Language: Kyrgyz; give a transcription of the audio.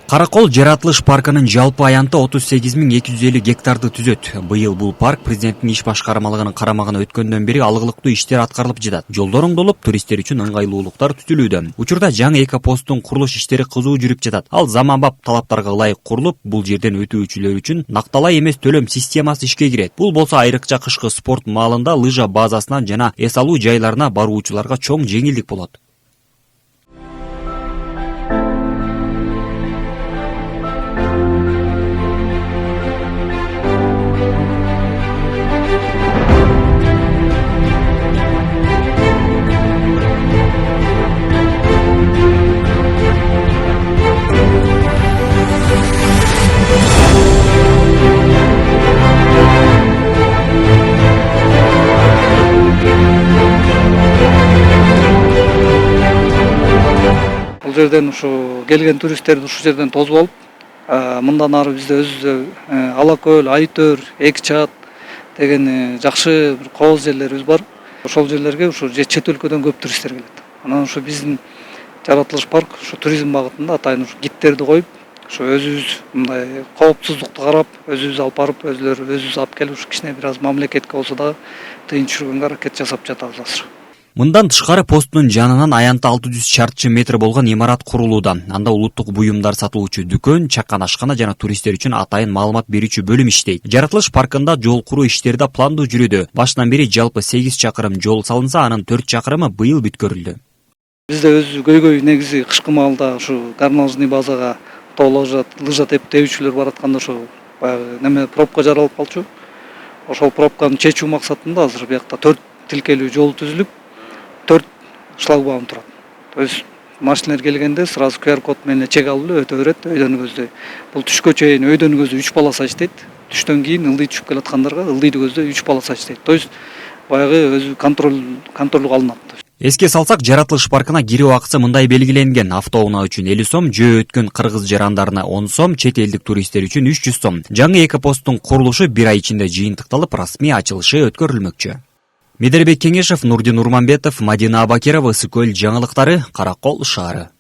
Каракол жаратылыш паркынын жалпы аянты 38.250 гектарды түзөт. Быйыл бул парк президенттин иш башкармалыгынын карамагына өткөндөн бери алгылыктуу иштер аткарылып жатат. Жолдор оңдолуп, туристтер үчүн ыңгайлуулуктар түзүлүүдө. Учурда жаңы экопосттун курулуш иштери кызуу жүрүп жатат. Ал заманбап талаптарга ылайык курулуп, бул жерден өтүүчүлөр үчүн накталай эмес төлөм системасы ишке кирет. Бул болсо айрыкча кышкы спорт маалында лыжа базасынан жана эс алуу жайларына баруучуларга чоң жеңилдик болот. Бул жерден ушу келген туристтерди ушул жерден тосуп алып, мындан ары бизде өзүбүздө Ала көл, Айтөр, Эки Чаат деген жакшы бир кооз жерлерибиз бар. Ошол жерлерге ушу чет өлкөдөн көп туристтер келет. Анан ушу биздин жаратылыш парк ушу туризм багытында атайын ушу гидтерди коюп, ушу өзүбүз мындай коопсуздукту карап, өзүбүз алып барып, өзүбүз алып келип, ушу кичине бир аз мамлекетке болсо дагы тыйын түшүргөнгө аракет жасап жатабыз азыр. Мындан тышкары посттун жанынан аянты 600 чарчы метр болгон имарат курулууда. Анда улуттук буюмдар сатылуучу дүкөн, чакан ашкана жана туристтер үчүн атайын маалымат берүүчү бөлүм иштейт. Жаратылыш паркында жол куруу иштери да пландуу жүрүүдө. Башынан бери жалпы 8 чакырым жол салынса, анын 4 чакырымы быйыл бүткөрүлдү. Бизде өзү көйгөй негизи кышкы маалда ушу гарнажный базага лыжа тебүүчүлөр баратканда ошо баягы неме пробка жаралып калчу. Ошол пробканы чечүү максатында азыр биякта 4 тилкелүү жол түзүлүп, 4 шлагбаум турат. То есть машиналар келгенде сразу QR код менен чек алып эле өтө берет, өйдөн көздөй. Бул түшкө чейин өйдөн көздөй 3 полоса иштейт. Түштөн кийин ылдый түшүп келаткандарга ылдыйды көздөй 3 полоса иштейт. То есть баягы өзү контролдук алынат. Эске салсак, жаратылыш паркына кирүү акысы мындай белгиленген: автоунаа үчүн 50 сом, жөө өткөн кыргыз жарандарына 10 сом, чет элдик туристтер үчүн 300 сом. Жаңы экопосттун курулушу 1 ай ичинде жыйынтыкталып, расмий ачылышы өткөрүлмөкчү. Медербек Кеңешев, Нурдин Урманбетов, Мадина Абакирова, Ысык көл жаңылыктары, Каракол шаары.